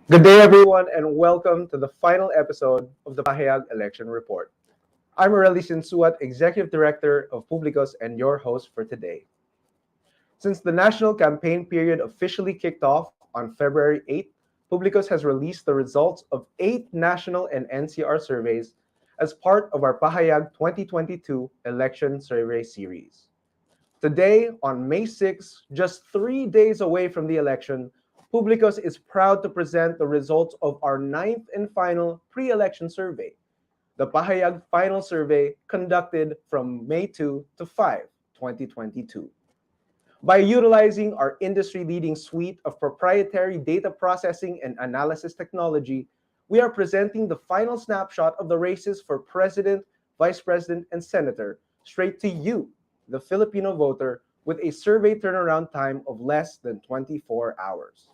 Good day, everyone, and welcome to the final episode of the PAHAYAG Election Report. I'm Morelli Sinsuat, Executive Director of Publicos and your host for today. Since the national campaign period officially kicked off on February 8th, Publicos has released the results of 8 national and NCR surveys as part of our PAHAYAG 2022 Election Survey Series. Today, on May 6, just 3 days away from the election, Publicos is proud to present the results of our 9th and final pre-election survey, the Pahayag Final Survey conducted from May 2 to 5, 2022. By utilizing our industry-leading suite of proprietary data processing and analysis technology, we are presenting the final snapshot of the races for President, Vice President, and Senator straight to you, the Filipino voter, with a survey turnaround time of less than 24 hours.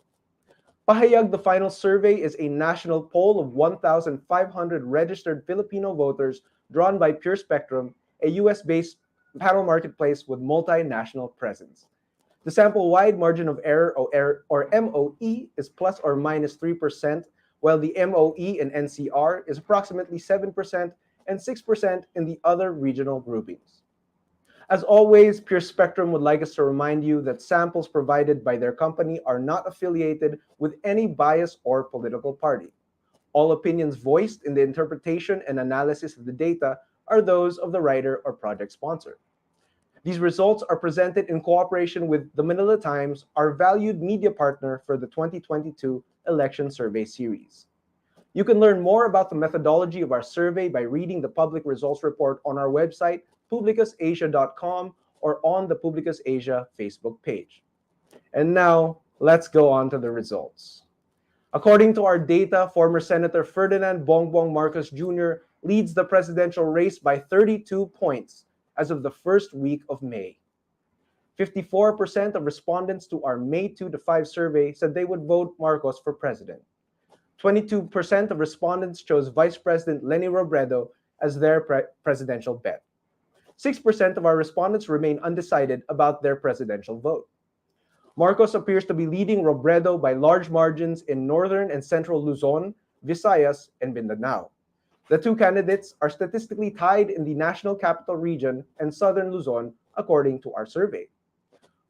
Pahayag the Final Survey is a national poll of 1,500 registered Filipino voters drawn by Pure Spectrum, a US-based panel marketplace with multinational presence. The sample-wide margin of error, or MOE, is plus or minus 3%, while the MOE in NCR is approximately 7% and 6% in the other regional groupings. As always, Pure Spectrum would like us to remind you that samples provided by their company are not affiliated with any bias or political party. All opinions voiced in the interpretation and analysis of the data are those of the writer or project sponsor. These results are presented in cooperation with the Manila Times, our valued media partner for the 2022 Election Survey Series. You can learn more about the methodology of our survey by reading the public results report on our website, publicusasia.com, or on the Publicus Asia Facebook page. And now, let's go on to the results. According to our data, former Senator Ferdinand Bongbong Marcos Jr. leads the presidential race by 32 points as of the first week of May. 54% of respondents to our May 2 to 5 survey said they would vote Marcos for president. 22% of respondents chose Vice President Leni Robredo as their presidential bet. 6% of our respondents remain undecided about their presidential vote. Marcos appears to be leading Robredo by large margins in northern and central Luzon, Visayas, and Mindanao. The two candidates are statistically tied in the National Capital Region and southern Luzon, according to our survey.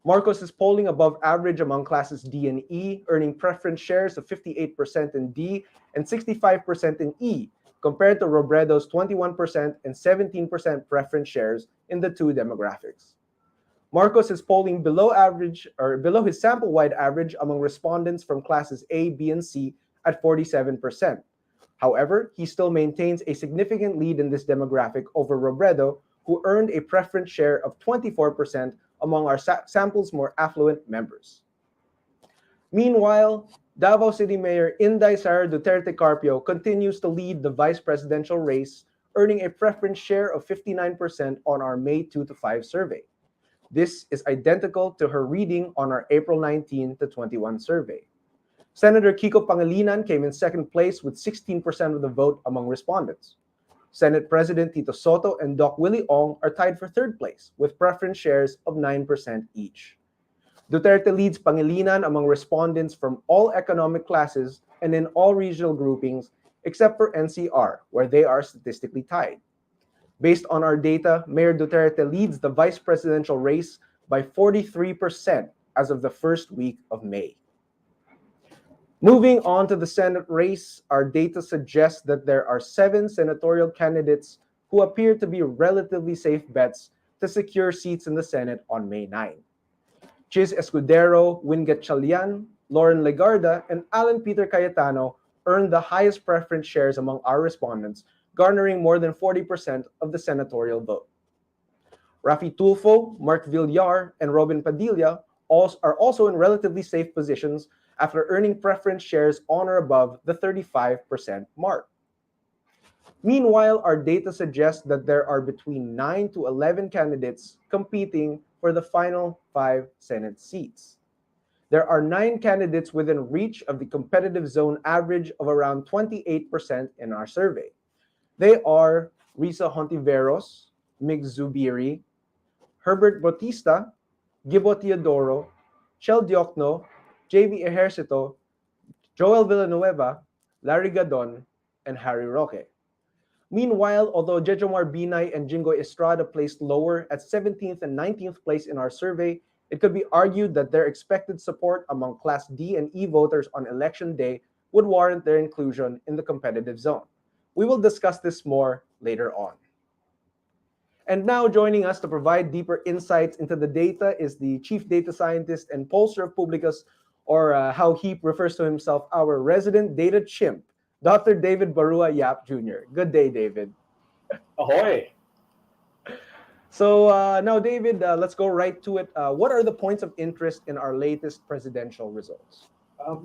Marcos is polling above average among classes D and E, earning preference shares of 58% in D and 65% in E, compared to Robredo's 21% and 17% preference shares in the two demographics. Marcos is polling below average or below his sample-wide average among respondents from classes A, B, and C at 47%. However, he still maintains a significant lead in this demographic over Robredo, who earned a preference share of 24% among our sample's more affluent members. Meanwhile, Davao City Mayor Inday Sara Duterte Carpio continues to lead the vice presidential race, earning a preference share of 59% on our May 2 to 5 survey. This is identical to her reading on our April 19 to 21 survey. Senator Kiko Pangilinan came in second place with 16% of the vote among respondents. Senate President Tito Soto and Doc Willie Ong are tied for third place with preference shares of 9% each. Duterte leads Pangilinan among respondents from all economic classes and in all regional groupings except for NCR, where they are statistically tied. Based on our data, Mayor Duterte leads the vice presidential race by 43% as of the first week of May. Moving on to the Senate race, our data suggests that there are 7 senatorial candidates who appear to be relatively safe bets to secure seats in the Senate on May 9. Chis Escudero, Win Gatchalian, Lauren Legarda, and Alan Peter Cayetano earned the highest preference shares among our respondents, garnering more than 40% of the senatorial vote. Rafi Tulfo, Mark Villar, and Robin Padilla are also in relatively safe positions after earning preference shares on or above the 35% mark. Meanwhile, our data suggests that there are between 9 to 11 candidates competing for the final 5 Senate seats. There are 9 candidates within reach of the competitive zone average of around 28% in our survey. They are Risa Hontiveros, Mig Zubiri, Herbert Bautista, Gibo Teodoro, Chel Diokno, JV Ejercito, Joel Villanueva, Larry Gadon, and Harry Roque. Meanwhile, although Jejomar Binay and Jingo Estrada placed lower at 17th and 19th place in our survey, it could be argued that their expected support among Class D and E voters on election day would warrant their inclusion in the competitive zone. We will discuss this more later on. And now joining us to provide deeper insights into the data is the Chief Data Scientist and pollster of Publicus, or how he refers to himself, our resident data chimp, Dr. David Barua Yap Jr. Good day, David. Ahoy! So now, David, let's go right to it. What are the points of interest in our latest presidential results?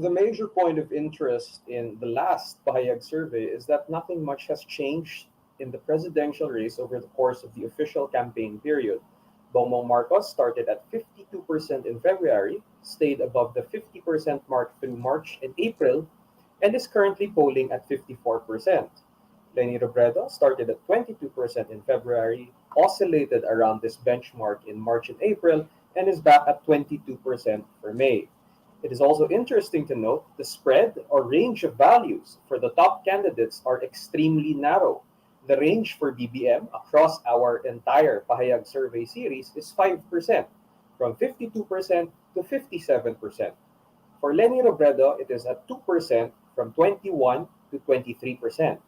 The major point of interest in the last Pahayag survey is that nothing much has changed in the presidential race over the course of the official campaign period. Bongbong Marcos started at 52% in February, stayed above the 50% mark through March and April, and is currently polling at 54%. Leni Robredo started at 22% in February, oscillated around this benchmark in March and April, and is back at 22% for May. It is also interesting to note the spread or range of values for the top candidates are extremely narrow. The range for BBM across our entire Pahayag survey series is 5%, from 52% to 57%. For Leni Robredo, it is at 2%, from 21 to 23%.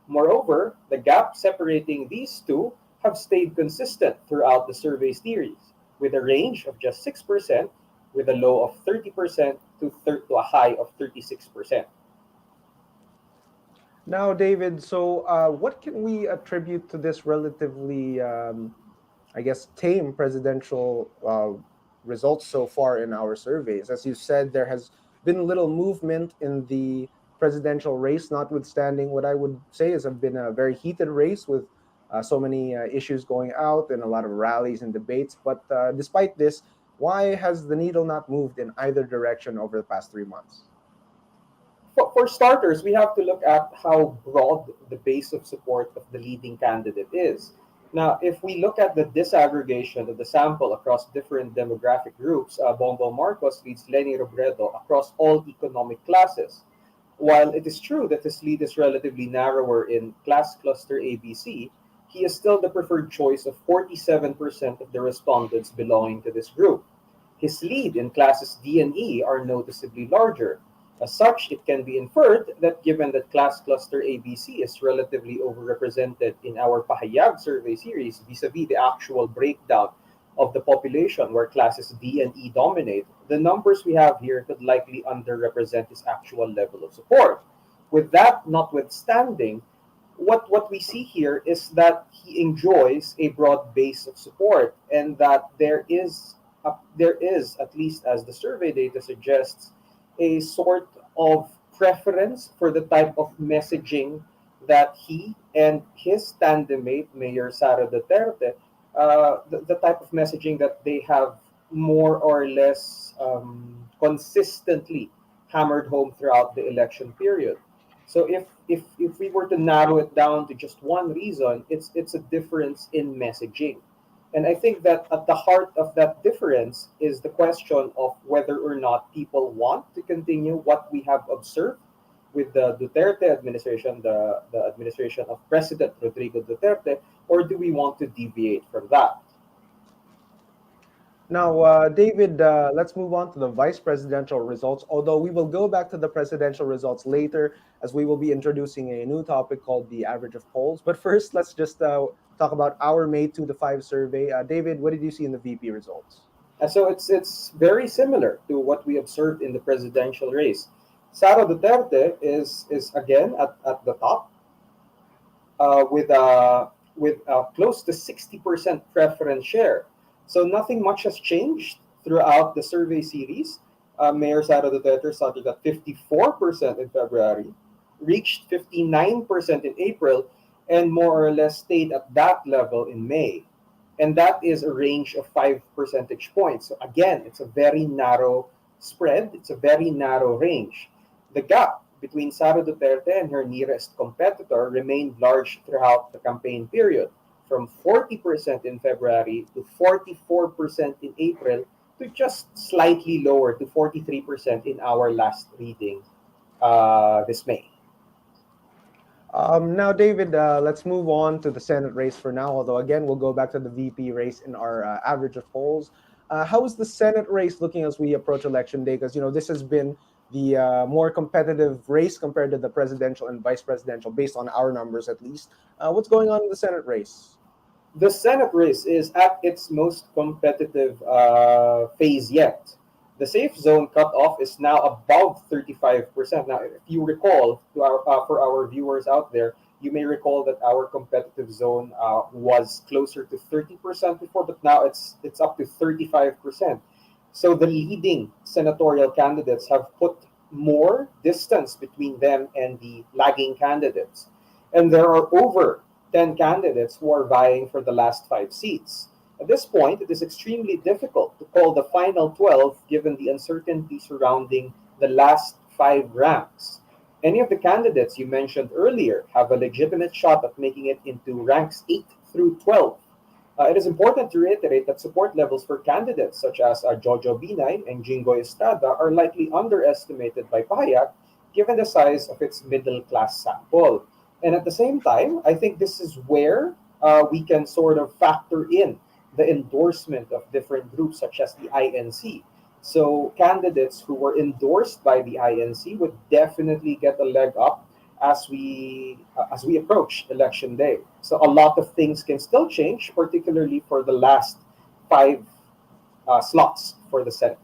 Moreover, the gap separating these two have stayed consistent throughout the survey series, with a range of just 6%, with a low of 30% to a high of 36%. Now, David, so what can we attribute to this relatively, I guess, tame presidential results so far in our surveys? As you said, there has been little movement in the presidential race, notwithstanding what I would say has been a very heated race with so many issues going out and a lot of rallies and debates. But despite this, why has the needle not moved in either direction over the past 3 months? For starters, we have to look at how broad the base of support of the leading candidate is. Now, if we look at the disaggregation of the sample across different demographic groups, Bongbong Marcos leads Leni Robredo across all economic classes. While it is true that his lead is relatively narrower in class cluster ABC, he is still the preferred choice of 47% of the respondents belonging to this group. His lead in classes D and E are noticeably larger. As such, it can be inferred that given that class cluster ABC is relatively overrepresented in our Pahayag survey series vis-a-vis the actual breakdown of the population where classes D and E dominate, the numbers we have here could likely underrepresent his actual level of support. With that notwithstanding, what we see here is that he enjoys a broad base of support and that there is, at least as the survey data suggests, a sort of preference for the type of messaging that he and his tandem mate, Mayor Sara Duterte, the type of messaging that they have more or less consistently hammered home throughout the election period. So if we were to narrow it down to just one reason, it's a difference in messaging. And I think that at the heart of that difference is the question of whether or not people want to continue what we have observed with the Duterte administration, the administration of President Rodrigo Duterte, or do we want to deviate from that? Now, David, let's move on to the vice presidential results, although we will go back to the presidential results later as we will be introducing a new topic called the average of polls. But first, let's just talk about our May 2 to 5 survey. David, what did you see in the VP results? So it's very similar to what we observed in the presidential race. Sara Duterte is again at the top with close to 60% preference share. So nothing much has changed throughout the survey series. Mayor Sara Duterte started at 54% in February, reached 59% in April, and more or less stayed at that level in May. And that is a range of 5 percentage points. So again, it's a very narrow spread, it's a very narrow range. The gap between Sara Duterte and her nearest competitor remained large throughout the campaign period, from 40% in February to 44% in April to just slightly lower to 43% in our last reading. this May. Now, David, let's move on to the Senate race for now. Although, again, we'll go back to the VP race in our average of polls. How is the Senate race looking as we approach election day? Because this has been the more competitive race compared to the presidential and vice presidential, based on our numbers at least. What's going on in the Senate race? The Senate race is at its most competitive phase yet. The safe zone cutoff is now above 35%. Now, if you recall, for our viewers out there, you may recall that our competitive zone was closer to 30% before, but now it's up to 35%. So the leading senatorial candidates have put more distance between them and the lagging candidates. And there are over 10 candidates who are vying for the last five seats. At this point, it is extremely difficult to call the final 12 given the uncertainty surrounding the last five ranks. Any of the candidates you mentioned earlier have a legitimate shot at making it into ranks 8 through 12. It is important to reiterate that support levels for candidates such as Jojo Binay and Jingoy Estrada are likely underestimated by PAHAYAG given the size of its middle class sample. And at the same time, I think this is where we can sort of factor in the endorsement of different groups such as the INC. So candidates who were endorsed by the INC would definitely get a leg up as we approach election day. So a lot of things can still change, particularly for the last five slots for the Senate.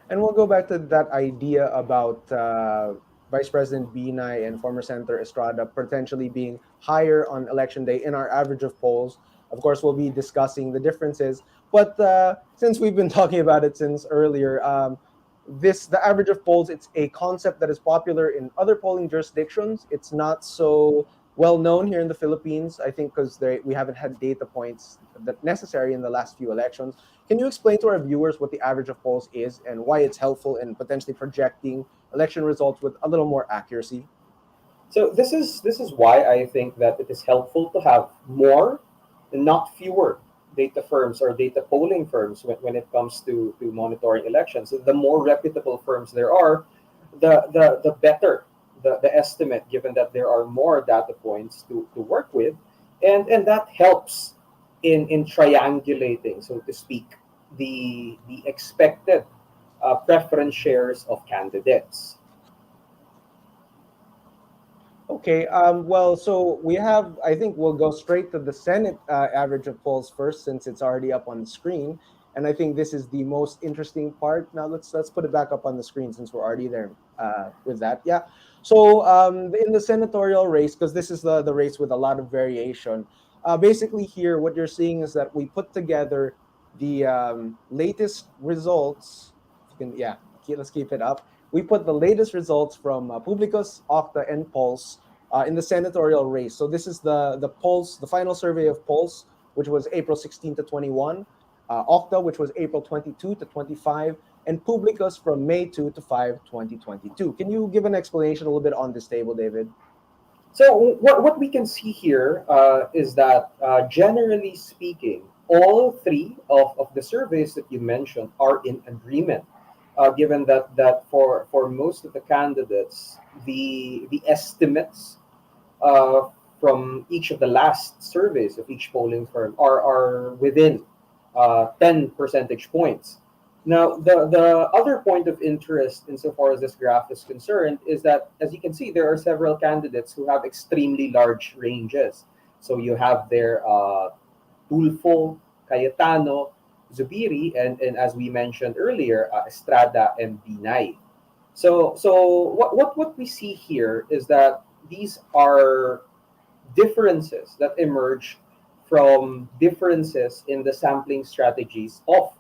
And we'll go back to that idea about Vice President Binay and former Senator Estrada potentially being higher on election day in our average of polls. Of course, we'll be discussing the differences. But since we've been talking about it since earlier, the average of polls, it's a concept that is popular in other polling jurisdictions. It's not so well known here in the Philippines, I think, because we haven't had data points that necessary in the last few elections. Can you explain to our viewers what the average of polls is and why it's helpful in potentially projecting election results with a little more accuracy? So this is why I think that it is helpful to have more and not fewer data firms or data polling firms when it comes to monitoring elections. So the more reputable firms there are, the better the estimate, given that there are more data points to work with. And that helps in triangulating, so to speak, the expected preference shares of candidates. Okay. Well, so we have, I think we'll go straight to the Senate average of polls first, since it's already up on the screen. And I think this is the most interesting part. Now let's put it back up on the screen since we're already there with that. Yeah. So in the senatorial race, because this is the race with a lot of variation, basically here what you're seeing is that we put together the latest results. If you can, yeah, let's keep it up. We put the latest results from Publicus, Octa, and Pulse in the senatorial race. So this is the Pulse, the final survey of Pulse, which was April 16 to 21, Octa, which was April 22 to 25, and Publicus from May 2 to 5, 2022. Can you give an explanation a little bit on this table, David? So what we can see here is that generally speaking, all three of the surveys that you mentioned are in agreement. Given that for most of the candidates, the estimates from each of the last surveys of each polling firm are within 10 percentage points. Now, the other point of interest insofar as this graph is concerned is that, as you can see, there are several candidates who have extremely large ranges. So you have there Tulfo, Cayetano, Zubiri, and as we mentioned earlier, Estrada and Binay. So what we see here is that these are differences that emerge from differences in the sampling strategies of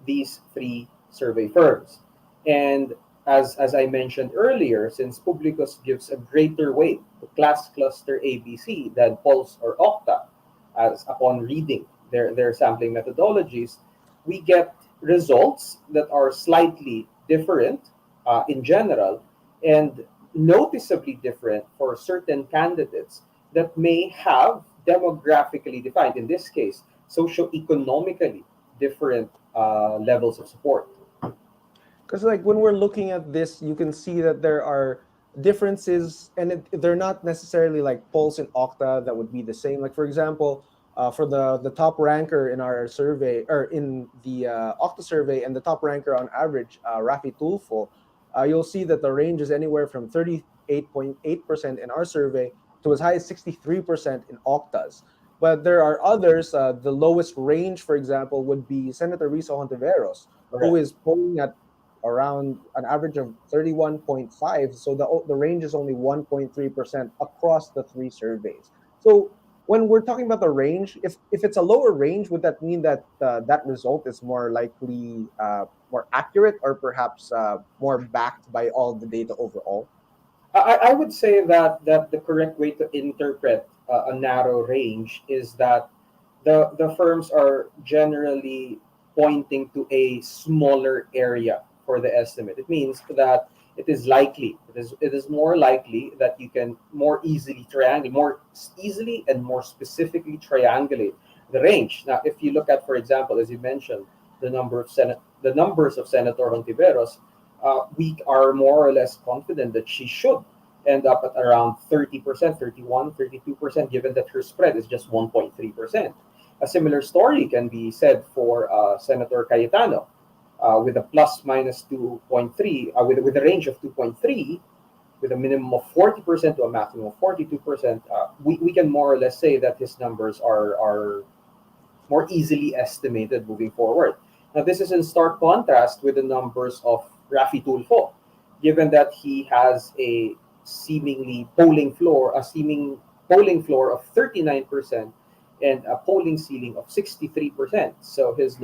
these three survey firms. And as I mentioned earlier, since Publicus gives a greater weight to class cluster ABC than Pulse or Octa, as upon reading their sampling methodologies, we get results that are slightly different in general and noticeably different for certain candidates that may have demographically defined, in this case, socioeconomically different levels of support. Because like when we're looking at this, you can see that there are differences, and they're not necessarily like polls in Okta that would be the same. Like for example, for the top ranker in our survey, or in the Okta survey, and the top ranker on average, Rafi Tulfo, you'll see that the range is anywhere from 38.8% in our survey to as high as 63% in Okta's. But there are others. The lowest range, for example, would be Senator Risa Hontiveros, who Correct. is polling at around an average of 31.5. So the range is only 1.3% across the three surveys. So when we're talking about the range, if it's a lower range, would that mean that that result is more likely more accurate, or perhaps more backed by all the data overall? I would say that the correct way to interpret a narrow range is that the firms are generally pointing to a smaller area for the estimate. It means that it is more likely that you can more easily triangulate, more easily and more specifically triangulate the range. Now, if you look at, for example, as you mentioned, the numbers of Senator Hontiveros, we are more or less confident that she should end up at around 30%, 31, 32%, given that her spread is just 1.3%. A similar story can be said for Senator Cayetano, with a plus minus 2.3, with a range of 2.3, with a minimum of 40% to a maximum of 42%. We can more or less say that his numbers are more easily estimated moving forward. Now, this is in stark contrast with the numbers of Rafi Tulfo, given that he has a seeming polling floor of 39% and a polling ceiling of 63%. So his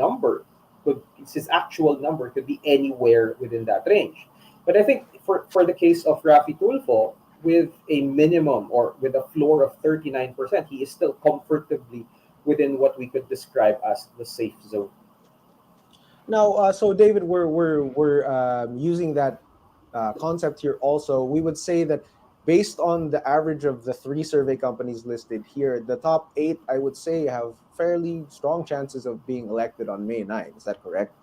actual number could be anywhere within that range. But I think for the case of Rafi Tulfo, with a minimum or with a floor of 39%, he is still comfortably within what we could describe as the safe zone. Now, so David, we're using that concept here. Also, we would say that based on the average of the three survey companies listed here, the top eight, I would say, have fairly strong chances of being elected on May 9th. Is that correct?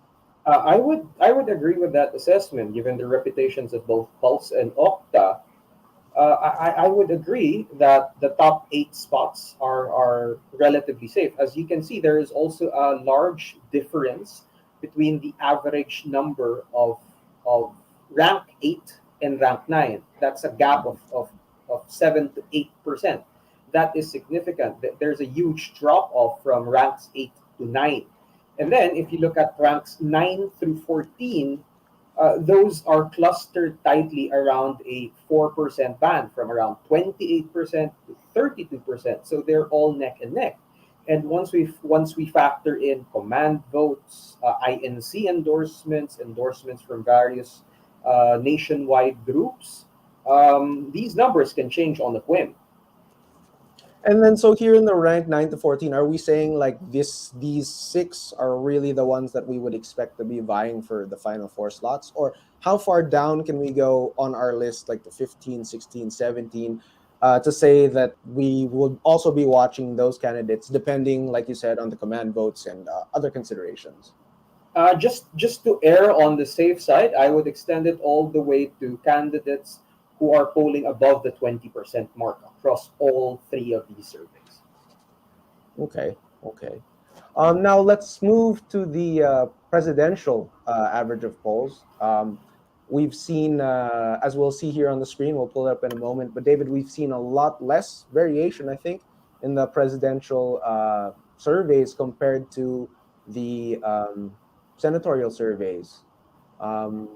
I would agree with that assessment, given the reputations of both Pulse and Okta. I would agree that the top eight spots are relatively safe. As you can see, there is also a large difference between the average number of rank 8 and rank 9. That's a gap of 7 to 8%. That is significant. There's a huge drop off from ranks 8 to 9. And then if you look at ranks 9 through 14, those are clustered tightly around a 4% band, from around 28% to 32%. So they're all neck and neck. And once we factor in command votes, INC endorsements from various nationwide groups, these numbers can change on a whim. And then, so here in the rank 9 to 14, are we saying like these six are really the ones that we would expect to be vying for the final four slots? Or how far down can we go on our list, like the 15, 16, 17, to say that we would also be watching those candidates, depending, like you said, on the command votes and other considerations? Just to err on the safe side, I would extend it all the way to candidates who are polling above the 20% mark across all three of these surveys. Okay, okay. Now let's move to the presidential average of polls. We've seen, as we'll see here on the screen, we'll pull it up in a moment. But David, we've seen a lot less variation, I think, in the presidential surveys compared to the senatorial surveys. Um,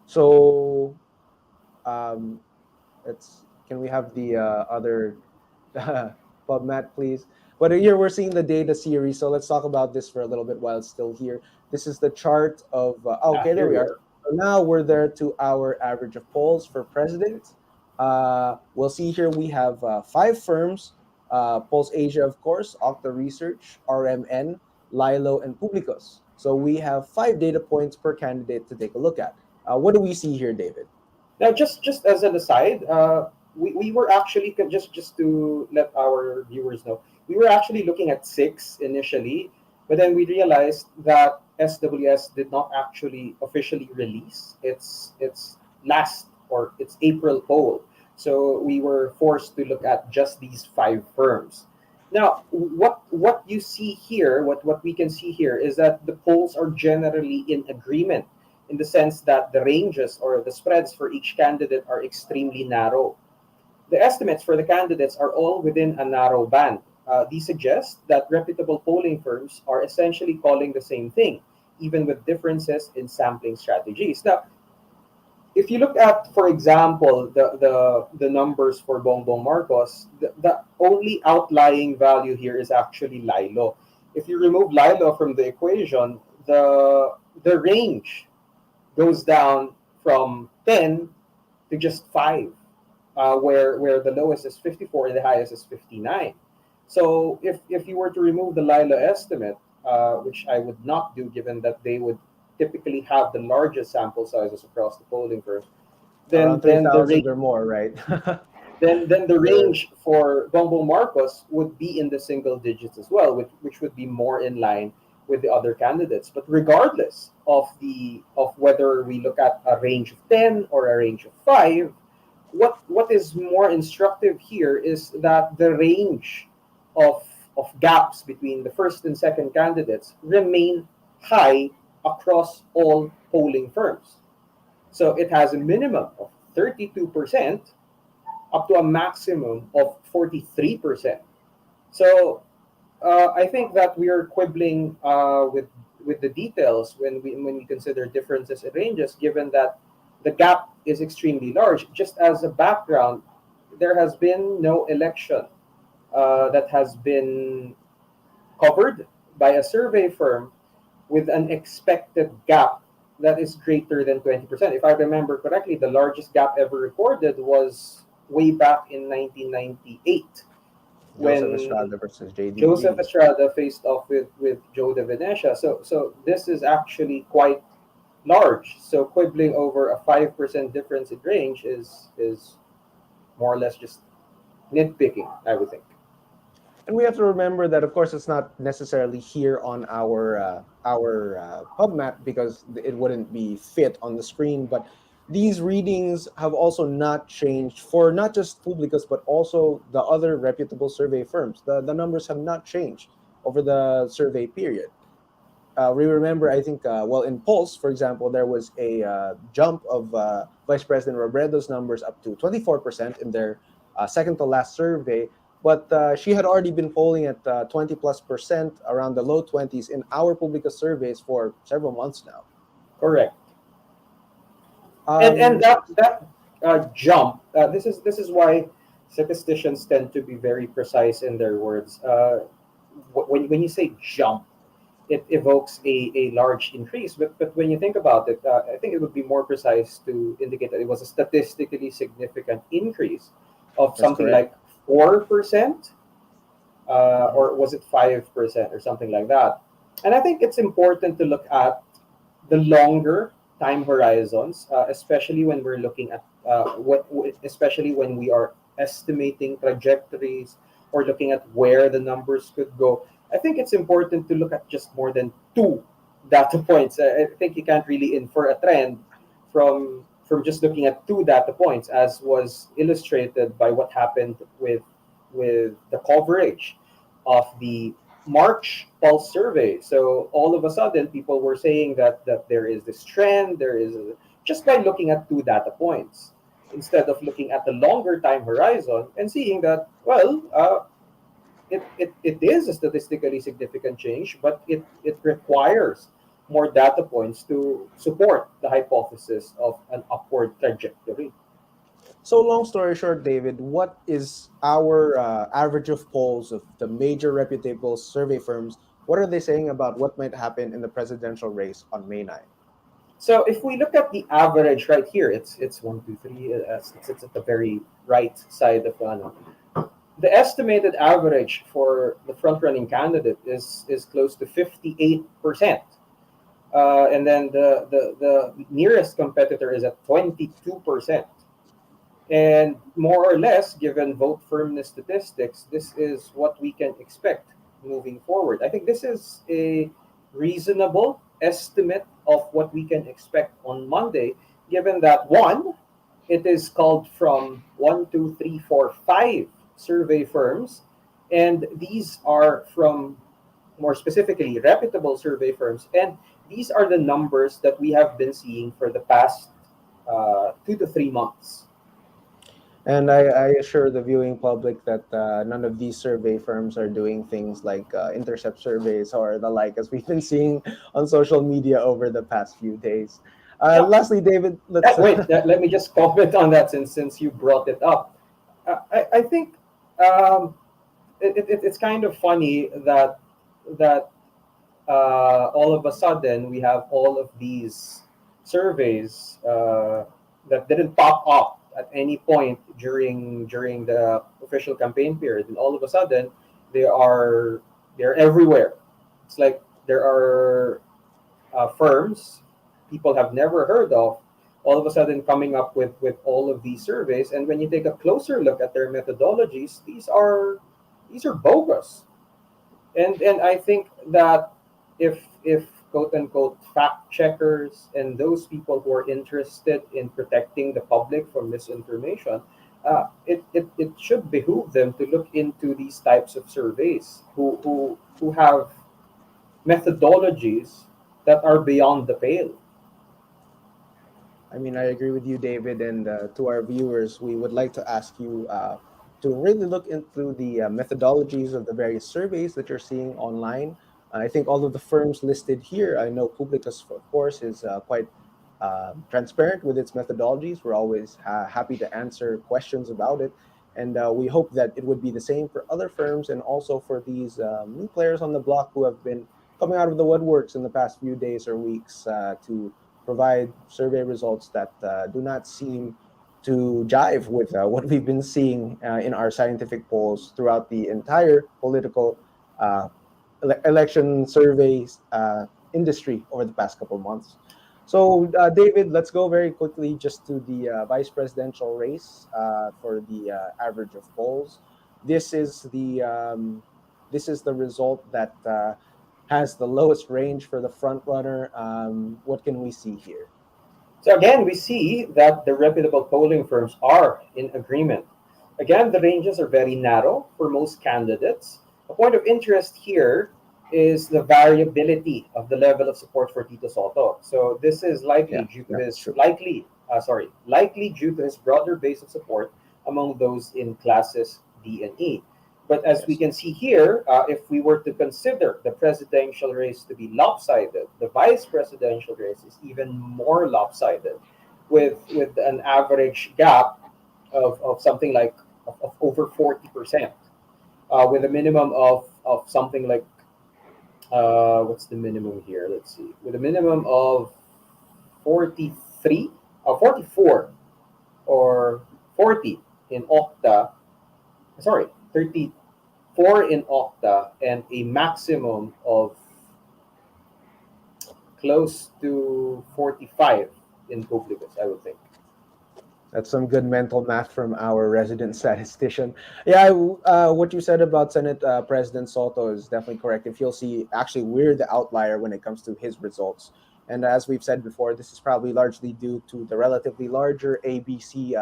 so um, can we have the other PubMat, please? But here we're seeing the data series, so let's talk about this for a little bit while it's still here. This is the chart of. Okay, there Here we we are. are. So now we're there to our average of polls for president. We'll see here we have five firms: Polls Asia, of course, Okta Research, RMN, Lilo, and Publicos. So we have five data points per candidate to take a look at. What do we see here, David? Now, just as an aside, we were actually just to let our viewers know, we were actually looking at six initially, but then we realized that SWS did not actually officially release its last or its April poll. So we were forced to look at just these five firms. Now, what you see here, what we can see here is that the polls are generally in agreement in the sense that the ranges or the spreads for each candidate are extremely narrow. The estimates for the candidates are all within a narrow band. These suggest that reputable polling firms are essentially calling the same thing, even with differences in sampling strategies. Now, if you look at, for example, the numbers for Bongbong Marcos, the only outlying value here is actually Lilo. If you remove Lilo from the equation, the range goes down from 10 to just 5, where the lowest is 54 and the highest is 59. So if you were to remove the Lila estimate, which I would not do given that they would typically have the largest sample sizes across the polling firms, then Around three then the thousand range or more, right? then the Sure. range for Bongbong Marcos would be in the single digits as well, which would be more in line with the other candidates. But regardless of whether we look at a range of 10 or a range of 5, what is more instructive here is that the range of gaps between the first and second candidates remain high across all polling firms. So it has a minimum of 32% up to a maximum of 43%. So I think that we are quibbling with the details when we consider differences in ranges, given that the gap is extremely large. Just as a background, there has been no election that has been covered by a survey firm with an expected gap that is greater than 20%. If I remember correctly, the largest gap ever recorded was way back in 1998 Joseph when Estrada versus Joseph JDG. Estrada faced off with Joe De Venecia. So this is actually quite large. So quibbling over a 5% difference in range is more or less just nitpicking, I would think. And we have to remember that, of course, it's not necessarily here on our pub map because it wouldn't be fit on the screen. But these readings have also not changed for not just Publicus but also the other reputable survey firms. The numbers have not changed over the survey period. We remember, I think, well, in Pulse, for example, there was a jump of Vice President Robredo's numbers up to 24% in their second to last survey. But she had already been polling at 20 plus percent, around the low 20s in our Publica surveys for several months now. Correct. And Um, that jump. This is why statisticians tend to be very precise in their words. When you say jump, it evokes a large increase. But when you think about it, I think it would be more precise to indicate that it was a statistically significant increase of that's something correct. like 4%, Mhm. or was it 5% or something like that. And I think it's important to look at the longer time horizons, especially when we're looking at especially when we are estimating trajectories or looking at where the numbers could go. I think it's important to look at just more than two data points. I think you can't really infer a trend from just looking at two data points, as was illustrated by what happened with the coverage of the March Pulse survey. So all of a sudden, people were saying that there is this trend. Just by looking at two data points instead of looking at the longer time horizon and seeing that, well, it is a statistically significant change, but it requires more data points to support the hypothesis of an upward trajectory. So, long story short, David, what is our average of polls of the major reputable survey firms? What are they saying about what might happen in the presidential race on May 9th? So if we look at the average right here, it's 1, 2, 3. It's at the very right side of the ano. The estimated average for the front running candidate is close to 58%. And then the nearest competitor is at 22%. And more or less, given vote firmness statistics, this is what we can expect moving forward. I think this is a reasonable estimate of what we can expect on Monday, given that one, it is called from one, two, three, four, five survey firms, and these are from more specifically reputable survey firms, and these are the numbers that we have been seeing for the past 2 to 3 months. And I assure the viewing public that none of these survey firms are doing things like intercept surveys or the like, as we've been seeing on social media over the past few days. Yeah. Lastly, David, let's. Wait, let me just comment on that since you brought it up. I think um, it's kind of funny that all of a sudden we have all of these surveys that didn't pop up at any point during the official campaign period, and all of a sudden they are they're everywhere. It's like there are firms people have never heard of all of a sudden coming up with all of these surveys, and when you take a closer look at their methodologies, these are bogus. And I think that if quote unquote fact checkers and those people who are interested in protecting the public from misinformation, it should behoove them to look into these types of surveys who have methodologies that are beyond the pale. I mean, I agree with you, David, and to our viewers, we would like to ask you to really look into the methodologies of the various surveys that you're seeing online. I think all of the firms listed here, I know Publicus, of course, is quite transparent with its methodologies. We're always happy to answer questions about it. And we hope that it would be the same for other firms and also for these new players on the block who have been coming out of the woodworks in the past few days or weeks to provide survey results that do not seem to jive with what we've been seeing in our scientific polls throughout the entire political uh, election surveys industry over the past couple of months. So, David, let's go very quickly just to the vice presidential race for the average of polls. This is the result that has the lowest range for the front runner. What can we see here? So again, we see that the reputable polling firms are in agreement. Again, the ranges are very narrow for most candidates. A point of interest here is the variability of the level of support for Tito Soto. So this is likely Yeah, due to that's his true. likely due to his broader base of support among those in classes D and E. But as we Yes. can see here, if we were to consider the presidential race to be lopsided, the vice presidential race is even more lopsided, with an average gap of something like of over 40%, with a minimum of something like what's the minimum here? Let's see, with a minimum of 43, 44, or 40 in Octa. Sorry, 34 in Octa, and a maximum of close to 45 in Publicus, I would think. That's some good mental math from our resident statistician. Yeah, what you said about Senate President Soto is definitely correct. If you'll see, actually, we're the outlier when it comes to his results. And as we've said before, this is probably largely due to the relatively larger ABC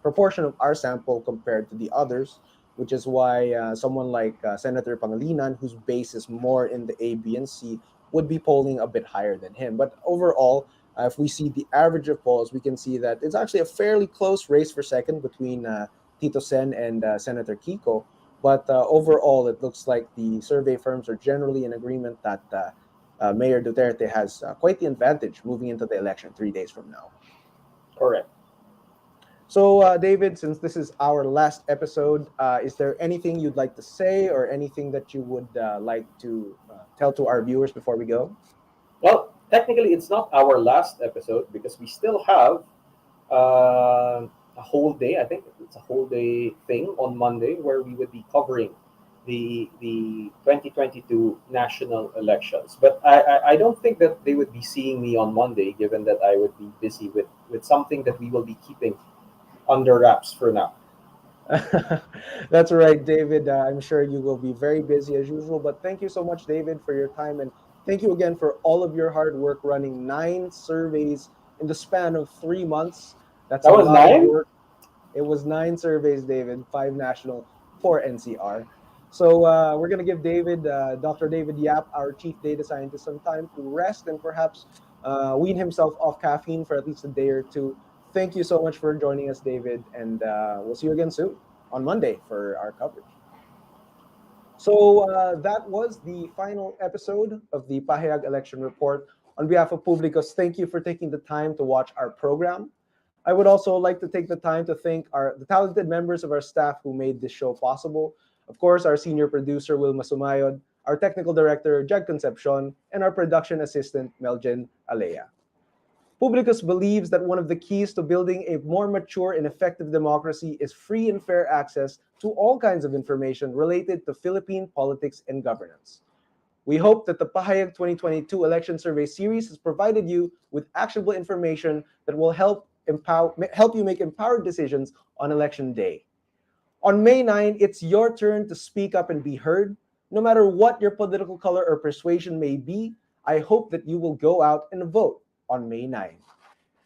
proportion of our sample compared to the others, which is why someone like Senator Pangilinan, whose base is more in the A, B, and C, would be polling a bit higher than him. But overall, if we see the average of polls, we can see that it's actually a fairly close race for second between Tito Sen and Senator Kiko. But overall, it looks like the survey firms are generally in agreement that Mayor Duterte has quite the advantage moving into the election 3 days from now. Correct. So, David, since this is our last episode, is there anything you'd like to say or anything that you would like to tell to our viewers before we go? Well, technically, it's not our last episode because we still have a whole day. I think it's a whole day thing on Monday where we would be covering the 2022 national elections. But I don't think that they would be seeing me on Monday, given that I would be busy with something that we will be keeping under wraps for now. That's right, David. I'm sure you will be very busy as usual, but thank you so much, David, for your time. And Thank you again for all of your hard work running 9 surveys in the span of 3 months. That's a That was lot of 9? work. It was 9 surveys, David, 5 national, 4 NCR. So we're going to give Dr. David Yap, our chief data scientist, some time to rest and perhaps wean himself off caffeine for at least a day or two. Thank you so much for joining us, David, and we'll see you again soon on Monday for our coverage. So that was the final episode of the Pahayag election report. On behalf of Publicos, thank you for taking the time to watch our program. I would also like to take the time to thank the talented members of our staff who made this show possible. Of course, our senior producer, Wilma Sumayod, our technical director, Jag Concepcion, and our production assistant, Meljen Alea. Publicus believes that one of the keys to building a more mature and effective democracy is free and fair access to all kinds of information related to Philippine politics and governance. We hope that the Pahayag 2022 election survey series has provided you with actionable information that will help you make empowered decisions on election day. On May 9, it's your turn to speak up and be heard. No matter what your political color or persuasion may be, I hope that you will go out and vote on May 9.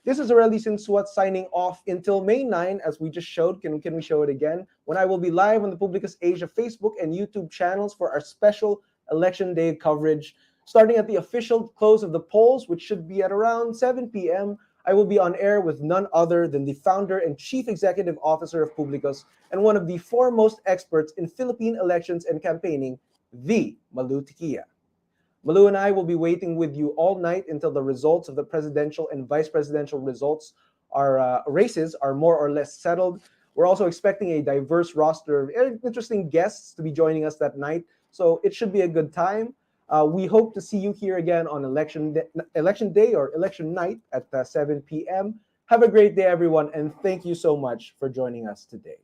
This is Aureli Sinsuat signing off until May 9, as we just showed. Can we show it again? When I will be live on the Publicus Asia Facebook and YouTube channels for our special Election Day coverage. Starting at the official close of the polls, which should be at around 7 p.m., I will be on air with none other than the founder and chief executive officer of Publicus and one of the foremost experts in Philippine elections and campaigning, the Malu Tikia. Malu and I will be waiting with you all night until the results of the presidential and vice presidential races are more or less settled. We're also expecting a diverse roster of interesting guests to be joining us that night, so it should be a good time. We hope to see you here again on election day or election night at 7 p.m. Have a great day, everyone, and thank you so much for joining us today.